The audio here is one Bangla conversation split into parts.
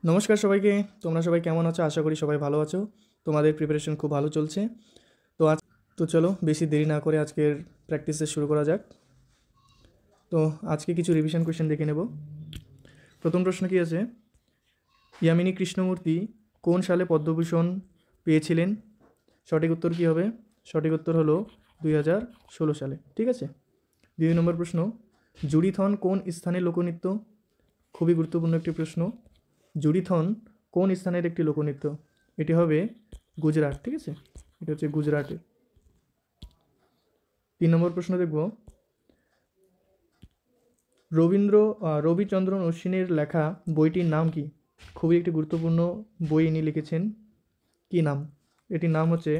নমস্কার সবাইকে। তোমরা সবাই কেমন আছো? আশা করি সবাই ভালো আছো। তোমাদের প্রিপারেশন খুব ভালো চলছে। তো আজ তো চলো বেশি দেরি না করে আজকের প্র্যাকটিসে শুরু করা যাক। তো আজকে কিছু রিভিশন কোয়েশ্চেন দেখে নেব। প্রথম প্রশ্ন কি আছে, ইয়ামিনী কৃষ্ণমূর্তি কোন সালে পদ্মভূষণ পেয়েছিলেন? সঠিক উত্তর কী হবে? সঠিক উত্তর হলো 2016 সালে। ঠিক আছে। 2 নম্বর প্রশ্ন, জুড়িথন কোন স্থানের লোকনৃত্য? খুবই গুরুত্বপূর্ণ একটি প্রশ্ন। জুড়িথন কোন স্থানের একটি লোকনৃত্য? এটি হবে গুজরাট। ঠিক আছে, এটা হচ্ছে গুজরাটে। 3 নম্বর প্রশ্ন দেখব, রবিচন্দ্রন অশ্বিনের লেখা বইটির নাম কি? খুবই একটি গুরুত্বপূর্ণ বই ইনি লিখেছেন। কি নাম? এটির নাম হচ্ছে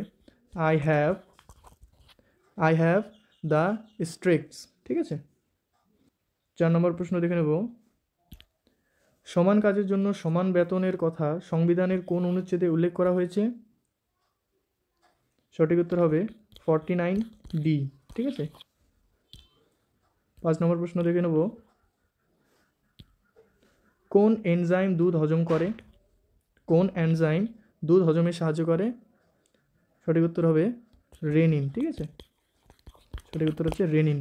আই হ্যাভ দ্য স্ট্রিক্টস। ঠিক আছে। 4 নম্বর প্রশ্ন দেখে নেব, সমান কাজের জন্য সমান বেতনের কথা সংবিধানের কোন অনুচ্ছেদে উল্লেখ করা হয়েছে? সঠিক উত্তর হবে 49D। ঠিক আছে। 5 নম্বর প্রশ্ন দেখে নেব, কোন এনজাইম দুধ হজম করে? কোন এনজাইম দুধ হজমে সাহায্য করে? সঠিক উত্তর হবে রেনিন। ঠিক আছে, সঠিক উত্তর হচ্ছে রেনিন।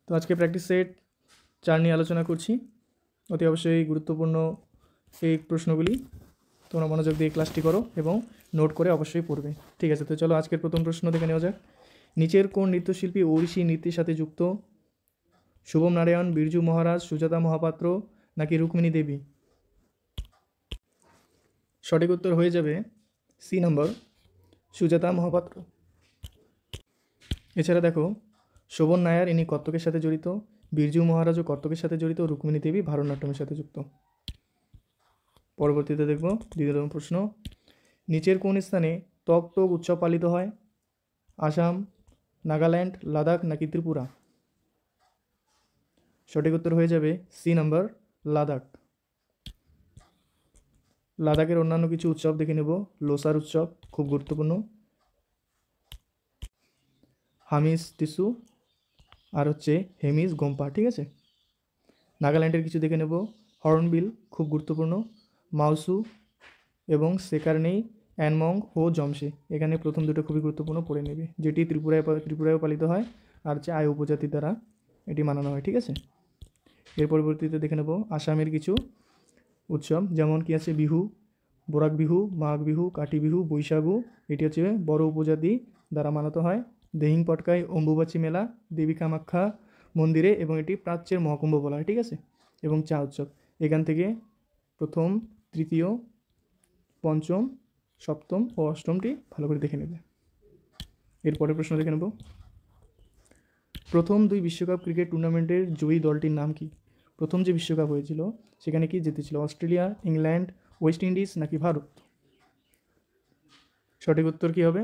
তো আজকে প্র্যাকটিস সেট 4 নিয়ে আলোচনা করছি। অতি অবশ্যই গুরুত্বপূর্ণ এই প্রশ্নগুলি। তোমরা মনোযোগ দিয়ে ক্লাসটি করো এবং নোট করে অবশ্যই পড়বে। ঠিক আছে। তো চলো আজকের প্রথম প্রশ্ন দেখে নেওয়া যাক। নিচের কোন নৃত্যশিল্পী ওড়িশি নৃত্যের সাথে যুক্ত? শুভম নারায়ণ, বিরজু মহারাজ, সুজাতা মহাপাত্র নাকি রুক্মিণী দেবী? সঠিক উত্তর হয়ে যাবে সি নম্বর, সুজাতা মহাপাত্র। এছাড়া দেখো, শোভন নায়ার ইনি কত্থকের সাথে জড়িত, বিরজু মহারাজও কত্থকের সাথে জড়িত, রুক্মিণী দেবী ভারতনাট্যমের সাথে যুক্ত। পরবর্তীতে দেখব 2য় প্রশ্ন, নিচের কোন স্থানে টক টক উৎসব পালিত হয়? আসাম, নাগাল্যান্ড, লাদাখ নাকি ত্রিপুরা? সঠিক উত্তর হয়ে যাবে সি নম্বর, লাদাখ। লাদাখের অন্যান্য কিছু উৎসব দেখে নেব। লোসার উৎসব খুব গুরুত্বপূর্ণ, হামিস টিসু আর হচ্ছে হেমিস গোম্পা। ঠিক আছে। নাগাল্যান্ডের কিছু দেখে নেব। হর্নবিল খুব গুরুত্বপূর্ণ, মাউসু এবং সেকারনেই, অ্যানমং ও জমসে। এখানে প্রথম দুটো খুবই গুরুত্বপূর্ণ, পড়ে নেবে, যেটি ত্রিপুরায় পালিত হয় আর হচ্ছে আই উপজাতি দ্বারা এটি মানানো হয়। ঠিক আছে। এর পরবর্তীতে দেখে নেব আসামের কিছু উৎসব, যেমন কি আছে বিহু, বরাক বিহু, মাঘ বিহু, কাতি বিহু, বৈশাখু। এটি হচ্ছে বড় উপজাতি দ্বারা মানানো হয়। দেহিং পটকাই অম্বুবাচী মেলা দেবী কামাখ্যা মন্দিরে, এবং এটি প্রাচ্যের মহাকুম্ভ বলা হয়। ঠিক আছে। এবং চা উৎসব, এখান থেকে প্রথম, তৃতীয়, পঞ্চম, সপ্তম ও অষ্টমটি ভালো করে দেখে নেবে। এরপরের প্রশ্ন দেখে নেব, প্রথম 2 বিশ্বকাপ ক্রিকেট টুর্নামেন্টের জয়ী দলটির নাম কি? প্রথম যে বিশ্বকাপ হয়েছিল সেখানে কি জিতেছিল? অস্ট্রেলিয়া, ইংল্যান্ড, ওয়েস্ট ইন্ডিজ নাকি ভারত? সঠিক উত্তর কী হবে?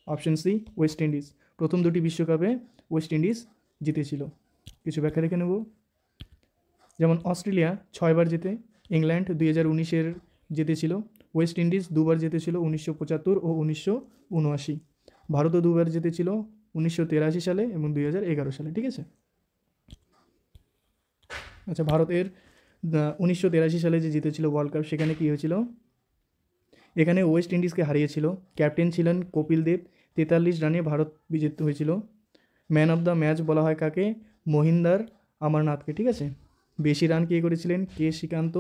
Option C, West Indies. প্রথম 2টি বিশ্বকাপে ওয়েস্ট ইন্ডিজ জিতেছিল। কিছু ব্যাখ্যা দেখে নেব, যেমন অস্ট্রেলিয়া 6বার জেতে, ইংল্যান্ড 2019-এর জিতেছিল, ওয়েস্ট ইন্ডিজ 2বার জিতেছিল 1975 ও 1979, ভারতও 2বার জিতেছিল 1983 সালে এবং 2011 সালে। ঠিক আছে। আচ্ছা, ভারতের 1983 সালে যে জিতেছিল ওয়ার্ল্ড কাপ, সেখানে কী হয়েছিল? এখানে ওয়েস্ট ইন্ডিজকে হারিয়েছিল। ক্যাপ্টেন ছিলেন কপিল দেব। 43 রানে ভারত বিজয়ী হয়েছিল। ম্যান অফ দ্য ম্যাচ বলা হয় কাকে? মহিন্দার অমরনাথকে। ঠিক আছে। বেশি রান কে করেছিলেন? কে শ্রীকান্ত।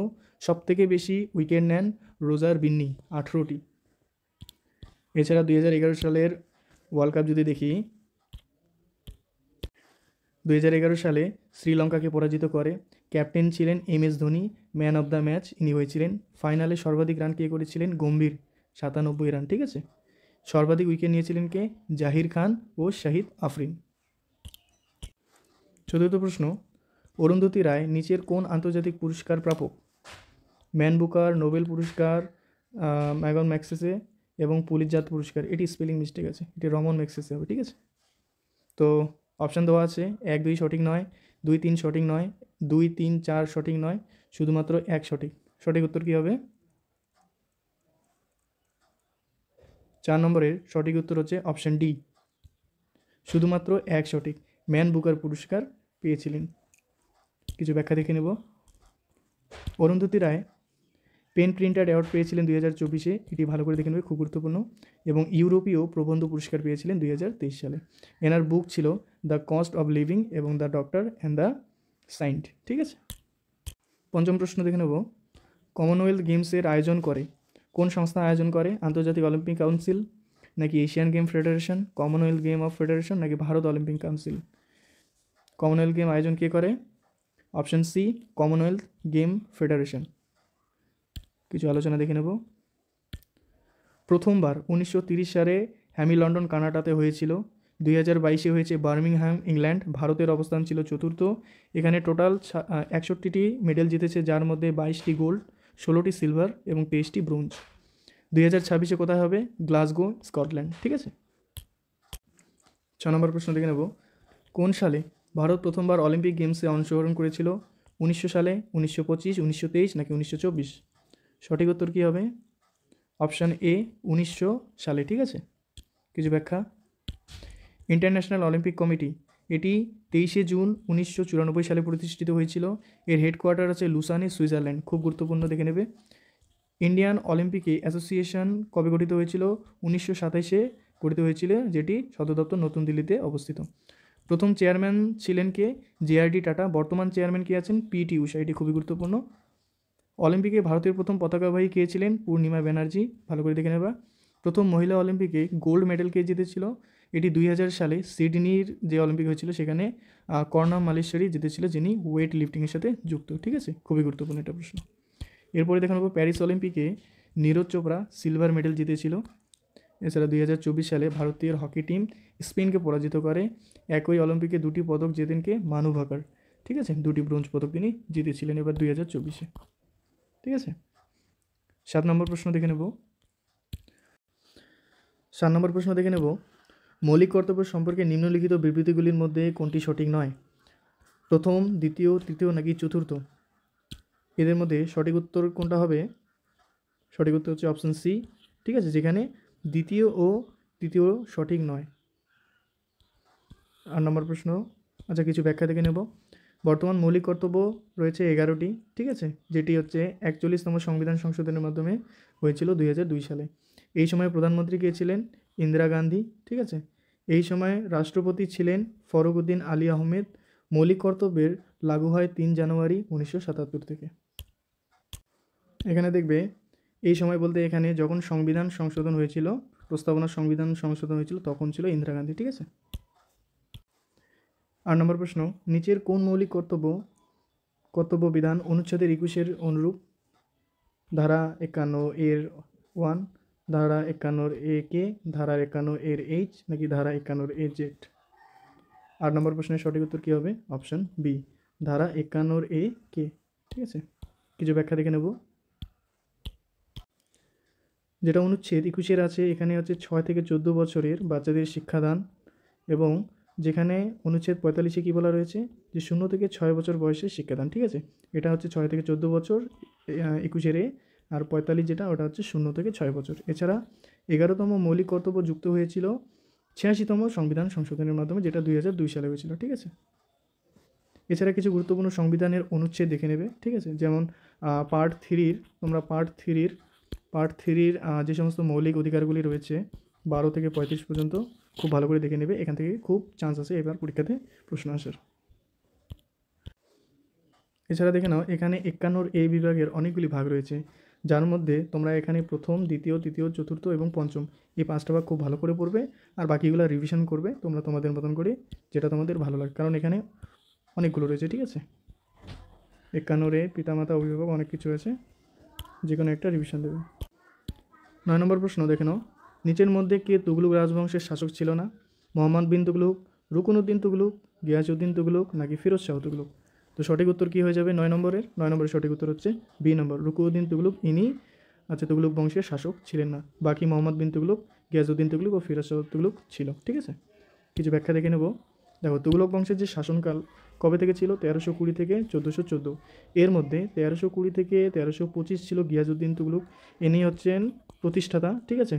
সবথেকে বেশি উইকেট নেন রোজার বিন্নি, 18টি। এছাড়া 2011 সালের ওয়ার্ল্ড কাপ যদি দেখি, 2011 সালে শ্রীলঙ্কাকে পরাজিত করে। ক্যাপ্টেন ছিলেন MS Dhoni. Man of the match ইনি হয়েছিলেন। ফাইনালে সর্বাধিক রান কে করেছিলেন? গম্ভীর, 97 রান। ঠিক আছে। সর্বাধিক উইকেট নিয়েছিলেন কে? জাহির খান ও শাহিদ আফরিন। 4র্থ প্রশ্ন, অরুন্ধতী রায় নিচের কোন আন্তর্জাতিক পুরস্কার প্রাপক? ম্যান বুকার, নোবেল পুরস্কার, ম্যাগন ম্যাক্সেসে এবং পুলিৎজার পুরস্কার। এটি স্পেলিং মিস্টেক আছে, এটি রমন ম্যাক্সেসে হবে। ঠিক আছে। তো অপশান দেওয়া আছে 1, 2 সঠিক নয়, 2, 3 সঠিক নয়, 2, 3, 4 সঠিক নয়, শুধুমাত্র 1 সঠিক। সঠিক উত্তর কী হবে? 4 নম্বরের সঠিক উত্তর হচ্ছে অপশান ডি, শুধুমাত্র 1 সঠিক। ম্যান বুকার পুরস্কার পেয়েছিলেন। কিছু ব্যাখ্যা দেখে নেব। Arundhati Roy pen printer award পেয়েছিলেন 2024-এ, এটি ভালো করে দেখে নেবে, খুব গুরুত্বপূর্ণ। এবং ইউরোপীয় প্রবন্ধ পুরস্কার পেয়েছিলেন 2023 সালে। এনার বুক ছিল দ্য কস্ট অফ লিভিং এবং the doctor and the saint. ঠিক আছে, পঞ্চম প্রশ্ন দেখে নেব। কমনওয়েলথ গেমসের আয়োজন করে কোন সংস্থা আয়োজন করে? আন্তর্জাতিক অলিম্পিক কাউন্সিল, নাকি Asian game federation, Commonwealth game of federation, নাকি Bharat Olympic council? Commonwealth game আয়োজন কে করে? Option C, Commonwealth game federation. কিছু আলোচনা দেখে নেব। প্রথমবার 1930 সালে হ্যামিলটন কানাডাতে হয়েছিল। 2022-এ হয়েছে বার্মিংহাম ইংল্যান্ড। ভারতের অবস্থান ছিল চতুর্থ। এখানে টোটাল 61টি মেডেল জিতেছে, যার মধ্যে 22টি গোল্ড, 16টি সিলভার এবং 23টি ব্রোঞ্জ। 2026-এ কোথায় হবে? Glasgow, Scotland. ঠিক আছে, 6 নম্বর প্রশ্ন দেখে নেব। কোন সালে ভারত প্রথমবার অলিম্পিক গেমসে অংশগ্রহণ করেছিল? 1900 সালে, 1925, 1923 নাকি 1924? সঠিক উত্তর কী হবে? অপশান এ, 1900 সালে। ঠিক আছে, কিছু ব্যাখ্যা। ইন্টারন্যাশনাল অলিম্পিক কমিটি এটি 23শে জুন 1994 সালে প্রতিষ্ঠিত হয়েছিল। এর হেডকোয়ার্টার আছে লুসানে, সুইজারল্যান্ড। খুব গুরুত্বপূর্ণ, দেখে নেবে। ইন্ডিয়ান অলিম্পিক অ্যাসোসিয়েশন কবে গঠিত হয়েছিল? 1927-এ গঠিত হয়েছিল, যেটি সদর দপ্তর নতুন দিল্লিতে অবস্থিত। প্রথম চেয়ারম্যান ছিলেন কে? জেআরডি টাটা। বর্তমান চেয়ারম্যান কে আছেন? পিটি উষা। এটি খুবই গুরুত্বপূর্ণ। অলিম্পিকে ভারতের প্রথম পতাকাবাহী কে ছিলেন? পূর্ণিমা ব্যানার্জি। ভালো করে দেখে নেবা। প্রথম মহিলা অলিম্পিকে গোল্ড মেডেল কে জিতেছিল? এটি 2000 সালে সিডনির যে অলিম্পিক হয়েছিল সেখানে কর্ণা মালেশ্বরী জিতেছিল, যিনি ওয়েট লিফটিংয়ের সাথে যুক্ত। ঠিক আছে, খুবই গুরুত্বপূর্ণ একটা প্রশ্ন। এরপরে দেখে নেব, প্যারিস অলিম্পিকে নীরজ চোপড়া সিলভার মেডেল জিতেছিল। এছাড়া 2024 সালে ভারতীয় হকি টিম স্পেনকে পরাজিত করে। একই অলিম্পিকে 2টি পদক জেতেন কে? মানু ভাকার। ঠিক আছে, 2টি ব্রোঞ্জ পদক তিনি জিতেছিলেন এবার 2024-এ। ঠিক আছে, 7 নম্বর প্রশ্ন দেখে নেব। 7 নম্বর প্রশ্ন দেখে নেব। মৌলিক কর্তব্য সম্পর্কে নিম্নলিখিত বিবৃতিগুলির মধ্যে কোনটি সঠিক নয়? প্রথম, দ্বিতীয়, তৃতীয় নাকি চতুর্থ? এদের মধ্যে সঠিক উত্তর কোনটা হবে? সঠিক উত্তর হচ্ছে অপশন সি। ঠিক আছে, যেখানে দ্বিতীয় ও তৃতীয় সঠিক নয়। 8 নম্বর প্রশ্ন, আচ্ছা কিছু ব্যাখ্যা দেখে নেব। বর্তমান মৌলিক কর্তব্য রয়েছে 11টি। ঠিক আছে, যেটি হচ্ছে 41তম সংবিধান সংশোধনের মাধ্যমে হয়েছিল 2002 সালে। এই সময় প্রধানমন্ত্রী কে ছিলেন? ইন্দিরা গান্ধী। ঠিক আছে, এই সময় রাষ্ট্রপতি ছিলেন ফরুকউদ্দিন আলী আহমেদ। মৌলিক কর্তব্যের লাগু হয় 3 জানুয়ারি 1977 থেকে। এখানে দেখবে এই সময় বলতে এখানে যখন সংবিধান সংশোধন হয়েছিল, প্রস্তাবনা সংবিধান সংশোধন হয়েছিল, তখন ছিল ইন্দিরা গান্ধী। ঠিক আছে, 8 নম্বর প্রশ্ন, নিচের কোন মৌলিক কর্তব্য বিধান অনুচ্ছেদের 21-এর অনুরূপ? ধারা 51 এর 1, ধারা 51 এ কে, ধারা 51 এর এইচ নাকি ধারা 51 এ জেড? 8 নম্বর প্রশ্নের সঠিক উত্তর কী হবে? অপশন বি, ধারা 51 এ কে। ঠিক আছে, কিছু ব্যাখ্যা দেখে নেব। যেটা অনুচ্ছেদ 21-এর আছে, এখানে হচ্ছে 6 থেকে 14 বছরের বাচ্চাদের শিক্ষাদান, এবং যেখানে অনুচ্ছেদ 45-এ কী বলা রয়েছে? যে 0 থেকে 6 বছর বয়সের শিক্ষাদান। ঠিক আছে, এটা হচ্ছে 6 থেকে 14 বছর 21-এর এ, আর 45 যেটা ওটা হচ্ছে 0 থেকে 6 বছর। এছাড়া 11তম মৌলিক কর্তব্য যুক্ত হয়েছিল 86তম সংবিধান সংশোধনের মাধ্যমে, যেটা 2002 সালে হয়েছিল। ঠিক আছে, এছাড়া কিছু গুরুত্বপূর্ণ সংবিধানের অনুচ্ছেদ দেখে নেবে। ঠিক আছে, যেমন পার্ট 3-র তোমরা পার্ট 3-র যে সমস্ত মৌলিক অধিকারগুলি রয়েছে 12 থেকে 35 পর্যন্ত খুব ভালো করে দেখে নেবে। এখান থেকে খুব চান্স আছে এবার পরীক্ষাতে প্রশ্ন আসার। এছাড়া দেখে নাও, এখানে 51 এ বিভাগের অনেকগুলি ভাগ রয়েছে, যার মধ্যে তোমরা এখানে প্রথম, দ্বিতীয়, তৃতীয়, চতুর্থ এবং পঞ্চম এই 5টা ভাগ খুব ভালো করে পড়বে, আর বাকিগুলো রিভিশন করবে তোমরা তোমাদের মতন করে, যেটা তোমাদের ভালো লাগে, কারণ এখানে অনেকগুলো রয়েছে। ঠিক আছে, 51 এ পিতামাতা, অভিভাবক, অনেক কিছু আছে, যে কোনো একটা রিভিশন দেবে। 9 নম্বর প্রশ্ন দেখে নাও, নিচের মধ্যে কে তুগলক রাজবংশের শাসক ছিল না? মোহাম্মদ বিন তুগলক, রুকনউদ্দিন তুগলক, গিয়াসউদ্দিন তুগলক নাকি ফিরোজ শাহ তুগলক? তো সঠিক উত্তর কী হয়ে যাবে? 9 নম্বরের সঠিক উত্তর হচ্ছে বি নম্বর, রুকনউদ্দিন তুগলক। ইনি তুগলক বংশের শাসক ছিলেন না। বাকি মোহাম্মদ বিন তুগলক, গিয়াসউদ্দিন তুগলক ও ফিরোজ শাহ তুগলক ছিল। ঠিক আছে, কিছু ব্যাখ্যা দেখে নেব। দেখো, তুগলক বংশের যে শাসনকাল কবে থেকে ছিল? 1320 থেকে 1414। এর মধ্যে 1320 থেকে 1325 ছিল গিয়াসউদ্দিন তুগলক, ইনি হচ্ছেন প্রতিষ্ঠাতা। ঠিক আছে,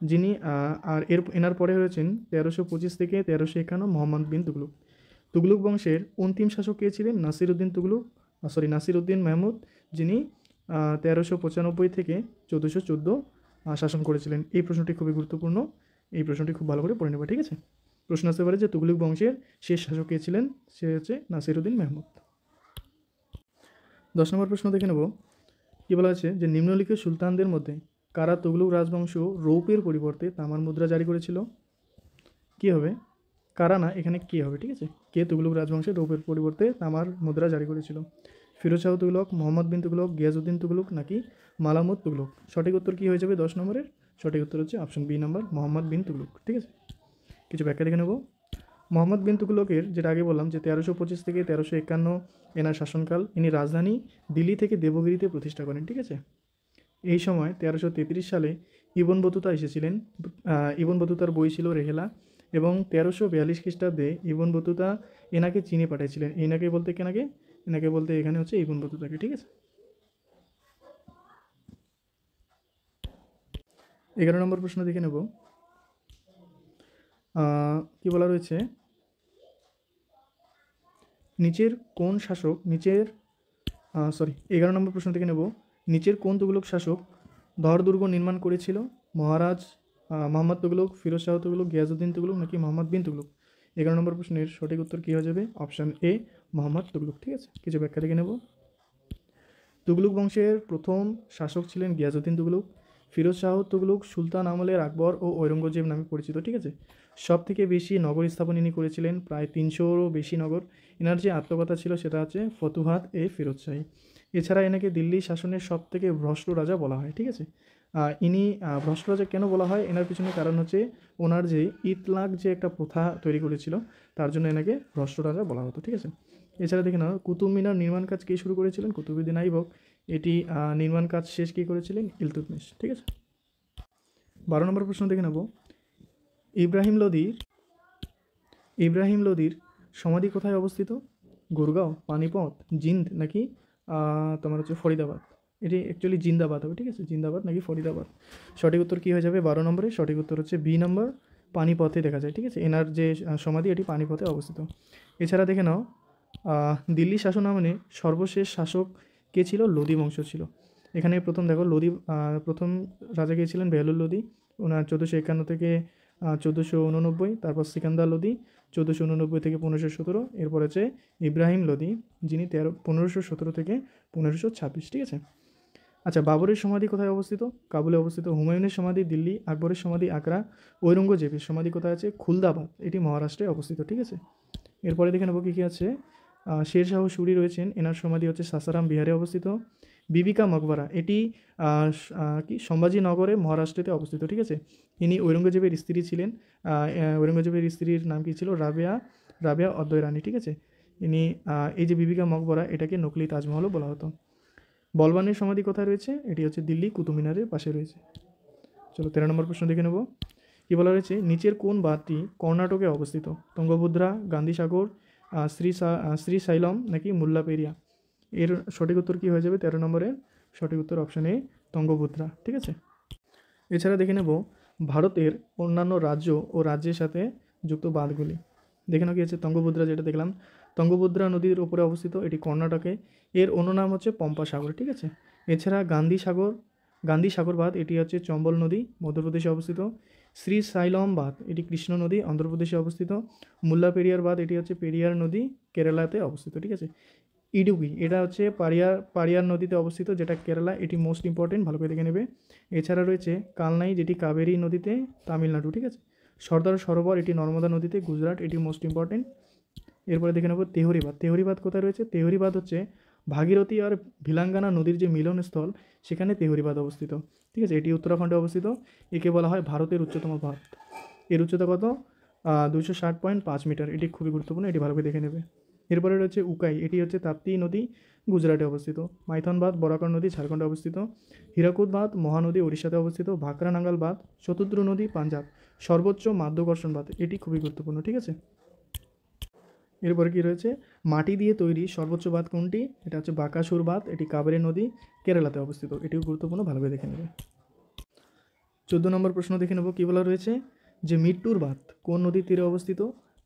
যিনি আর এনার পরে হয়েছেন 1325 থেকে 1351 মোহাম্মদ বিন তুগলক। তুগলক বংশের অন্তিম শাসক কে ছিলেন? নাসিরউদ্দিন মেহমুদ, যিনি 1395 থেকে 1414 শাসন করেছিলেন। এই প্রশ্নটি খুবই গুরুত্বপূর্ণ, এই প্রশ্নটি খুব ভালো করে পড়ে নেবে, ঠিক আছে। প্রশ্ন আসতে পারে যে তুগলক বংশের শেষ শাসক কে ছিলেন? সে হচ্ছে নাসিরউদ্দিন মেহমুদ। 10 নম্বর প্রশ্ন দেখে নেব। কী বলা আছে যে নিম্নলিখিত সুলতানদের মধ্যে কারা তুগলক রাজবংশ রৌপ্যের পরিবর্তে তামার মুদ্রা জারি করেছিল? কী হবে? কারা না, এখানে কে হবে, ঠিক আছে। কে তুগলক রাজবংশের রৌপ্যের পরিবর্তে তামার মুদ্রা জারি করেছিল? ফিরোজ শাহ তুগলক, মোহাম্মদ বিন তুগলক, গিয়াসউদ্দিন তুগলক নাকি মালামুদ তুগলক? সঠিক উত্তর কী হয়ে যাবে 10 নম্বরের? সঠিক উত্তর হচ্ছে option B number, Mohammad bin Tughlaq, ঠিক আছে। কিছু ব্যাখ্যা দেখে নেব। মোহাম্মদ বিন তুগলকের, যেটা আগে বললাম যে 1325 থেকে 1351 এনার শাসনকাল। ইনি রাজধানী দিল্লি থেকে দেবগিরিতে প্রতিষ্ঠা করেন, ঠিক আছে। এই সময় 1333 সালে ইবন বতুতা এসেছিলেন। ইবন বতুতার বই ছিল রেহেলা, এবং 1342 খ্রিস্টাব্দে ইবন বতুতা এনাকে চীনে পাঠিয়েছিলেন। এনাকে বলতে কেনাকে? এনাকে বলতে এখানে হচ্ছে ইবন বতুতাকে, ঠিক আছে। 11 নম্বর প্রশ্ন দেখে নেব। কি বলা রয়েছে, নিচের কোন শাসক 11 নম্বর প্রশ্ন থেকে নেব। নিচের কোন তুগলক শাসক ধর দুর্গ নির্মাণ করেছিল? মহারাজ মোহাম্মদ তুগলক, ফিরোজ শাহ তুগলক, গিয়াসউদ্দিন তুগলক নাকি মোহাম্মদ বিন তুগলক? 11 নম্বর প্রশ্নের সঠিক উত্তর কী হয়ে যাবে? অপশান এ, মোহাম্মদ তুগলক, ঠিক আছে। কিছু ব্যাখ্যা দেখে নেব। তুগলক বংশের প্রথম শাসক ছিলেন গিয়াসউদ্দিন তুগলক। ফিরোজ শাহ তুগলক সুলতান আমলের আকবর ও ঔরঙ্গজেব নামে পরিচিত, ঠিক আছে। সব থেকে বেশি নগর স্থাপন ইনি করেছিলেন, প্রায় 300রও বেশি নগর। এনার যে আত্মকথা ছিল সেটা হচ্ছে ফতুহাত এ ফিরোজ শাহী। এছাড়া এনাকে দিল্লি শাসনের সব থেকে ভ্রষ্ট রাজা বলা হয়, ঠিক আছে। ইনি ভ্রষ্ট রাজা কেন বলা হয়? এনার পিছনে কারণ হচ্ছে ওনার যে ইতলাক যে একটা প্রথা তৈরি করেছিল, তার জন্য এনাকে ভ্রষ্ট রাজা বলা হতো, ঠিক আছে। এছাড়া দেখে নাও, কুতুব মিনার নির্মাণ কাজ কে শুরু করেছিলেন? কুতুবউদ্দিন আইবক। এটি নির্মাণ কাজ শেষ কে করেছিলেন? ইলতুৎমিশ, ঠিক আছে। 12 নম্বর প্রশ্ন দেখে নেব। ইব্রাহিম লোদির সমাধি কোথায় অবস্থিত? গুরগাঁও, পানিপথ, জিন্দ নাকি তোমার হচ্ছে ফরিদাবাদ? এটি অ্যাকচুয়ালি জিন্দাবাদ হবে, ঠিক আছে। জিন্দাবাদ নাকি ফরিদাবাদ? সঠিক উত্তর কী হয়ে যাবে 12 নম্বরে? সঠিক উত্তর হচ্ছে বি নম্বর, পানিপথে দেখা যায়, ঠিক আছে। এনার যে সমাধি এটি পানিপথে অবস্থিত। এছাড়া দেখে নাও, দিল্লি শাসন আমলে সর্বশেষ শাসক কে ছিল? লোদি বংশ ছিল। এখানে প্রথম দেখো লোদি, প্রথম রাজা কে ছিলেন? বেহলুল লোদি। ওনার 1451 থেকে 1489। তারপর সিকান্দার লোদি 1489 থেকে 1517। এরপর হচ্ছে ইব্রাহিম লোদি, যিনি 1517 থেকে 1526, ঠিক আছে। আচ্ছা, বাবরের সমাধি কোথায় অবস্থিত? কাবুলে অবস্থিত। হুমায়ুনের সমাধি দিল্লি, আকবরের সমাধি আগ্রা, ঔরঙ্গজেবের সমাধি কোথায় আছে? খুলদাবাদ, এটি মহারাষ্ট্রে অবস্থিত, ঠিক আছে। এরপরে দেখে নেব কী কী আছে। শের শাহ সুরি রয়েছেন, এনার সমাধি হচ্ছে সাসারাম বিহারে অবস্থিত। বিবিকা মকবরা, এটি কি সম্ভাজিনগরে মহারাষ্ট্রেতে অবস্থিত, ঠিক আছে। ইনি ঔরঙ্গজেবের স্ত্রী ছিলেন। ঔরঙ্গজেবের স্ত্রীর নাম কি ছিল? রাবেয়া অদ্বয় রানী, ঠিক আছে। ইনি এই যে বিবিকা মকবরা, এটাকে নকলি তাজমহলও বলা হতো। বলবানের সমাধি কোথায় রয়েছে? এটি হচ্ছে দিল্লি কুতুব মিনারের পাশে রয়েছে। চলো 13 নম্বর প্রশ্ন দেখে নেব। কী বলা রয়েছে, নিচের কোন বাঁধটি কর্ণাটকে অবস্থিত? তুঙ্গভদ্রা, গান্ধীসাগর, শ্রীশৈলম নাকি মুল্লাপেরিয়া? এর সঠিক উত্তর কী হয়ে যাবে 13 নম্বরের? সঠিক উত্তর অপশান এ, তুঙ্গভদ্রা, ঠিক আছে। এছাড়া দেখে নেব ভারতের অন্যান্য রাজ্য ও রাজ্যের সাথে যুক্ত বাঁধগুলি। দেখে নাও কি আছে, তুঙ্গভদ্রা যেটা দেখলাম, তুঙ্গভদ্রা নদীর উপরে অবস্থিত, এটি কর্ণাটকে। এর অন্য নাম হচ্ছে পম্পা সাগর, ঠিক আছে। এছাড়া গান্ধীসাগর বাঁধ, এটি হচ্ছে চম্বল নদী, মধ্যপ্রদেশে অবস্থিত। শ্রীশৈলম বাঁধ, এটি কৃষ্ণ নদী, অন্ধ্রপ্রদেশে অবস্থিত। মুল্লাপেরিয়ার বাঁধ, এটি হচ্ছে পেরিয়ার নদী, কেরালাতে অবস্থিত, ঠিক আছে। ইডুকি, এটা হচ্ছে পারিয়ার নদীতে অবস্থিত, যেটা কেরালা, এটি মোস্ট ইম্পর্টেন্ট, ভালো করে দেখে নেবে। এছাড়া রয়েছে কালনাই, যেটি কাবেরী নদীতে, তামিলনাড়ু, ঠিক আছে। সর্দার সরোবর, এটি নর্মদা নদীতে, গুজরাট, এটি মোস্ট ইম্পর্টেন্ট। এরপরে দেখে নেব তেহরি বাঁধ কোথায় রয়েছে? তেহরি বাঁধ হচ্ছে ভাগীরথী আর ভিলাঙ্গানা নদীর যে মিলনস্থল, সেখানে তেহরি বাঁধ অবস্থিত, ঠিক আছে। এটি উত্তরাখণ্ডে অবস্থিত। একে বলা হয় ভারতের উচ্চতম বাঁধ। এর উচ্চতা কত? 260.5 মিটার। এটি খুবই গুরুত্বপূর্ণ, এটি ভালো করে দেখে নেবে। এরপরে রয়েছে উকাই, এটি হচ্ছে তাপ্তি নদী, গুজরাটে অবস্থিত। মাইথন বাঁধ, বরাকর নদী, ঝাড়খণ্ডে অবস্থিত। হীরাকুদ বাঁধ, মহানদী, ওড়িশাতে অবস্থিত। ভাকরা নাঙ্গাল বাঁধ, শতদ্রু নদী, পাঞ্জাব। সর্বোচ্চ মাধ্যাকর্ষণ বাঁধ, এটি খুবই গুরুত্বপূর্ণ, ঠিক আছে। এরপরে কি রয়েছে, মাটি দিয়ে তৈরি সর্বোচ্চ বাঁধ কোনটি? এটা হচ্ছে বাঁকাসুর বাঁধ, এটি কাবেরী নদী, কেরালাতে অবস্থিত। এটিও গুরুত্বপূর্ণ, ভালোভাবে দেখে নেবে। 14 নম্বর প্রশ্ন দেখে নেব। কী বলা রয়েছে, যে মিট্টুর বাঁধ কোন নদীর তীরে অবস্থিত?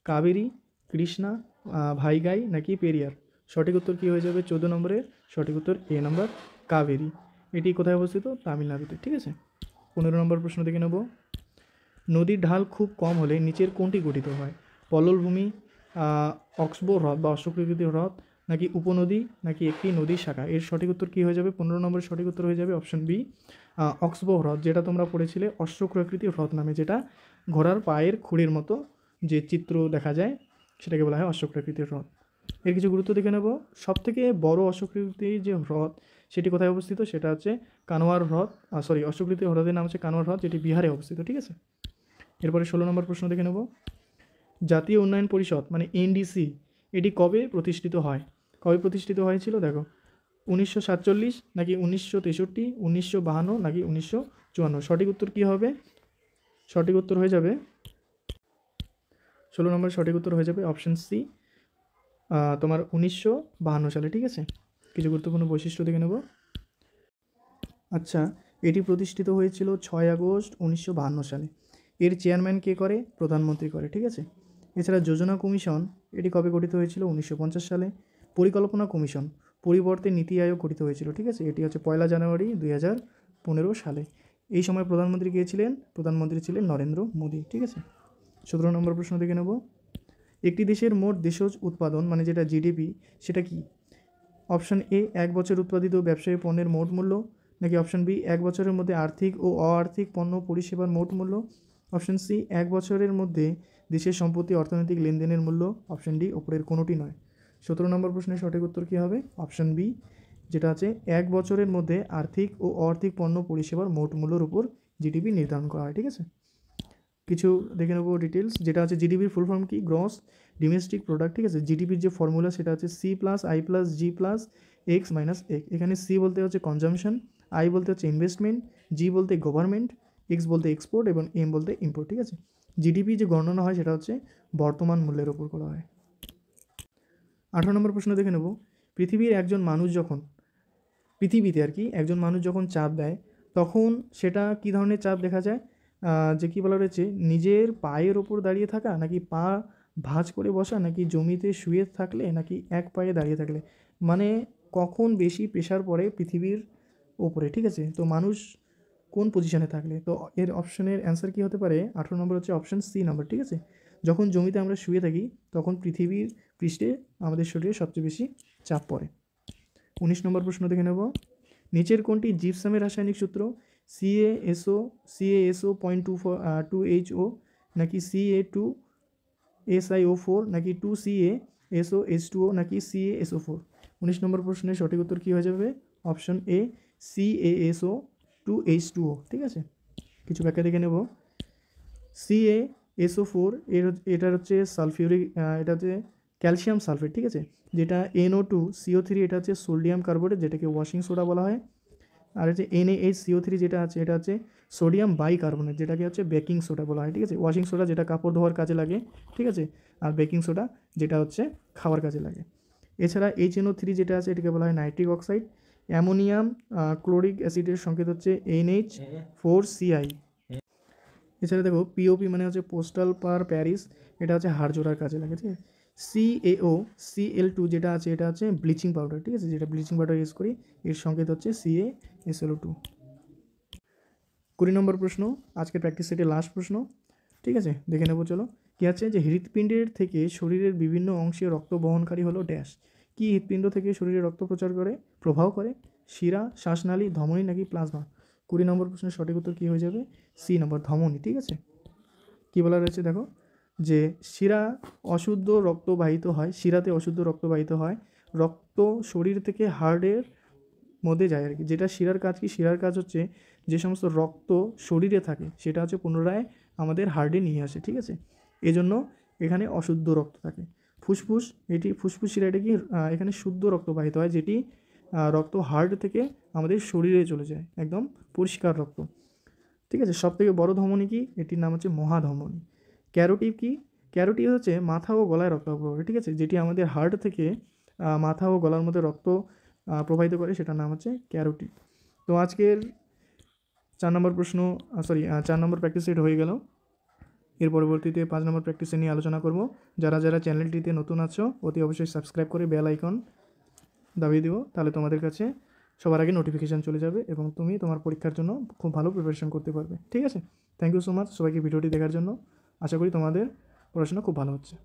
কাবেরী, কৃষ্ণা, ভাইগাই নাকি পেরিয়ার? সঠিক উত্তর কী হয়ে যাবে 14 নম্বরের সঠিক উত্তর এ নম্বর কাবেরী। এটি কোথায় অবস্থিত? তামিলনাড়ুতে। ঠিক আছে, 15 নম্বর প্রশ্ন দেখে নেব। নদীর ঢাল খুব কম হলে নিচের কোনটি গঠিত হয়? পললভূমি, অক্সবো হ্রদ বা অশ্বকৃতি হ্রদ, নাকি উপনদী, নাকি একটি নদীর শাখা? এর সঠিক উত্তর কী হয়ে যাবে? 15 নম্বরের সঠিক উত্তর হয়ে যাবে অপশন বি, অক্সবো হ্রদ, যেটা তোমরা পড়েছিলে অশ্বক্রাকৃতি হ্রদ নামে, যেটা ঘোড়ার পায়ের খুঁড়ির মতো যে চিত্র দেখা যায় সেটাকে বলা হয় অশ্বক্রাকৃতির হ্রদ। এর কিছু গুরুত্ব দেখে নেব। সবথেকে বড় অশ্বকৃতি যে হ্রদ সেটি কোথায় অবস্থিত? সেটা হচ্ছে কানওয়ার হ্রদ, অশ্বকৃতি হ্রদের নাম হচ্ছে কানওয়ার হ্রদ, যেটি বিহারে অবস্থিত। ঠিক আছে, এরপরে 16 নম্বর প্রশ্ন দেখে নেব। জাতীয় উন্নয়ন পরিষদ মানে এনডিসি এটি কবে প্রতিষ্ঠিত হয়? কবে প্রতিষ্ঠিত হয়েছিল? দেখো, 1947, নাকি 1963, 1952, নাকি 1954? সঠিক উত্তর কী হবে? সঠিক উত্তর হয়ে যাবে 16 নম্বরের সঠিক উত্তর হয়ে যাবে অপশন সি, তোমার 1952 সালে। ঠিক আছে, কিছু গুরুত্বপূর্ণ বৈশিষ্ট্য দেখে নেব। আচ্ছা, এটি প্রতিষ্ঠিত হয়েছিল 6 আগস্ট 1952 সালে। এর চেয়ারম্যান কে করে? প্রধানমন্ত্রী করে। ঠিক আছে, এছাড়া যোজনা কমিশন এটি কবে গঠিত হয়েছিল? 1950 সালে। পরিকল্পনা কমিশন পরিবর্তে নীতি আয়োগ গঠিত হয়েছিল। ঠিক আছে, এটি হচ্ছে 1 জানুয়ারি 2015 সালে। এই সময় প্রধানমন্ত্রী কে ছিলেন? প্রধানমন্ত্রী ছিলেন নরেন্দ্র মোদী। ঠিক আছে, 17 নম্বর প্রশ্ন দেখে নেব। একটি দেশের মোট দেশজ উৎপাদন মানে যেটা জিডিপি সেটা কি? অপশন এ 1 বছর উৎপাদিত ব্যবসায়ী পণ্যের মোট মূল্য, নাকি অপশন বি 1 বছরের মধ্যে আর্থিক ও অআর্থিক পণ্য পরিষেবার মোট মূল্য, অপশন সি 1 বছরের মধ্যে দেশের সম্পত্তি অর্থনৈতিক লেনদেনের মূল্য, অপশন ডি ওপরের কোনোটি নয়। 17 নম্বর প্রশ্নের সঠিক উত্তর কী হবে? অপশন বি, যেটা আছে 1 বছরের মধ্যে আর্থিক ও অআর্থিক পণ্য পরিষেবার মোট মূল্যের উপর জিডিপি নির্ধারণ করা হয়। ঠিক আছে, কিছু দেখে নেবো ডিটেলস। যেটা আছে জিডিপির ফুল ফর্ম কি? Gross domestic product. ঠিক আছে, জিডিপির যে ফর্মুলা সেটা হচ্ছে C plus I plus G plus X minus এক। এখানে সি বলতে হচ্ছে কনজামশন, আই বলতে হচ্ছে ইনভেস্টমেন্ট, জি বলতে গভর্নমেন্ট, এক্স বলতে এক্সপোর্ট এবং এম বলতে ইম্পোর্ট। ঠিক আছে, জিডিপি যে গণনা হয় সেটা হচ্ছে বর্তমান মূল্যের ওপর করা হয়। 18 নম্বর প্রশ্ন দেখে নেব। পৃথিবীতে একজন মানুষ যখন চাপ দেয় তখন সেটা কী ধরনের চাপ দেখা যায়? যে কী বলা রয়েছে, নিজের পায়ের ওপর দাঁড়িয়ে থাকা, নাকি পা ভাঁজ করে বসা, নাকি জমিতে শুয়ে থাকলে, নাকি এক পায়ে দাঁড়িয়ে থাকলে? মানে কখন বেশি প্রেশার পড়ে পৃথিবীর ওপরে? ঠিক আছে, তো মানুষ কোন পজিশনে থাকলে? তো এর অপশনের অ্যান্সার কী হতে পারে? 18 নম্বর হচ্ছে অপশন সি নম্বর। ঠিক আছে, যখন জমিতে আমরা শুয়ে থাকি তখন পৃথিবীর পৃষ্ঠে আমাদের শরীরে সবচেয়ে বেশি চাপ পড়ে। 19 নম্বর প্রশ্ন দেখে নেব। নিচের কোনটি জিপসামের রাসায়নিক সূত্র? CaSO.2Ho, নাকি Ca2SiO4, নাকি 2CaSOH2O, নাকি CaSO4? 19 নম্বর প্রশ্নের সঠিক উত্তর কী হয়ে যাবে? Option A, CaSO2H2O। ঠিক আছে, কিছু ব্যাখ্যা দেখে নেব। CaSO4 এটার হচ্ছে সালফিউরিক, এটা হচ্ছে ক্যালসিয়াম সালফেট। ঠিক আছে, যেটা NO2CO3 এটা হচ্ছে সোডিয়াম কার্বোনেট, যেটাকে ওয়াশিং সোডা বলা হয়। আর হচ্ছে NaHCO3 যেটা আছে এটা হচ্ছে সোডিয়াম বাইকার্বনেট, যেটাকে হচ্ছে বেকিং সোডা বলা হয়। ঠিক আছে, ওয়াশিং সোডা যেটা কাপড় ধোয়ার কাজে লাগে। ঠিক আছে, আর বেকিং সোডা যেটা হচ্ছে খাওয়ার কাজে লাগে। এছাড়া HNO3 যেটা আছে এটাকে বলা হয় নাইট্রিক অক্সাইড। অ্যামোনিয়াম ক্লোরিক অ্যাসিডের সংকেত হচ্ছে NH4CI। এছাড়া দেখো POP মানে হচ্ছে পোস্টাল পার প্যারিস, এটা হচ্ছে হাড় জোড়ার কাজে লাগে। ঠিক আছে, CaOCl2 যেটা আছে এটা হচ্ছে ব্লিচিং পাউডার। ঠিক আছে, যেটা ব্লিচিং পাউডার ইউজ করি এর সংকেত হচ্ছে CaSO2। 20 নম্বর প্রশ্ন, আজকের প্র্যাকটিস সেটের লাস্ট প্রশ্ন। ঠিক আছে, দেখে নেবো চলো। কী আছে যে হৃৎপিণ্ডের থেকে শরীরের বিভিন্ন অংশে রক্ত বহনকারী হলো ড্যাশ। কি হৃৎপিণ্ড থেকে শরীরে রক্ত প্রবাহ করে? শিরা, শ্বাসনালী, ধমনী, নাকি প্লাজমা? 20 নম্বর প্রশ্নের সঠিক উত্তর কী হয়ে যাবে? সি নম্বর, ধমনী। ঠিক আছে, কী বলা রয়েছে দেখো, যে অশুদ্ধ রক্ত বাহিত হয়, শিরাতে অশুদ্ধ রক্ত বাহিত হয়, রক্ত শরীর থেকে হার্টের মধ্যে যায় আর কি। যেটা শিরার কাজ কি? শিরার কাজ হচ্ছে যে সমস্ত রক্ত শরীরে থাকে সেটা হচ্ছে পুনরায় আমাদের হার্টে নিয়ে আসে। ঠিক আছে, এজন্য এখানে অশুদ্ধ রক্ত থাকে। ফুসফুস, এটি ফুসফুস শিরা, এটা কি এখানে শুদ্ধ রক্ত বাহিত হয়, যেটি রক্ত হার্ট থেকে আমাদের শরীরে চলে যায়, একদম পরিষ্কার রক্ত। ঠিক আছে, সবথেকে বড় ধমনী কি? এটির নাম হচ্ছে মহাধমনী। ক্যারোটিড কি? ক্যারোটিড হচ্ছে মাথা ও গলায় রক্ত প্রবাহ। ঠিক আছে, যেটি আমাদের হার্ট থেকে মাথা ও গলার মধ্যে রক্ত প্রবাহিত করে, সেটার নাম হচ্ছে ক্যারোটিড। তো আজকের 4 নম্বর প্র্যাকটিস সেট হয়ে গেল। এর পরবর্তীতে 5 নম্বর প্র্যাকটিসে নিয়ে আলোচনা করব। যারা যারা চ্যানেলটিতে নতুন আছো অতি অবশ্যই সাবস্ক্রাইব করে বেল আইকন দাবিয়ে দিও, তাহলে তোমাদের কাছে সবার আগে নোটিফিকেশান চলে যাবে এবং তুমি তোমার পরীক্ষার জন্য খুব ভালো প্রিপারেশন করতে পারবে। ঠিক আছে, থ্যাংক ইউ সো মাচ সবাইকে ভিডিওটি দেখার জন্য। আশা করি তোমাদের পড়াশোনা খুব ভালো হচ্ছে।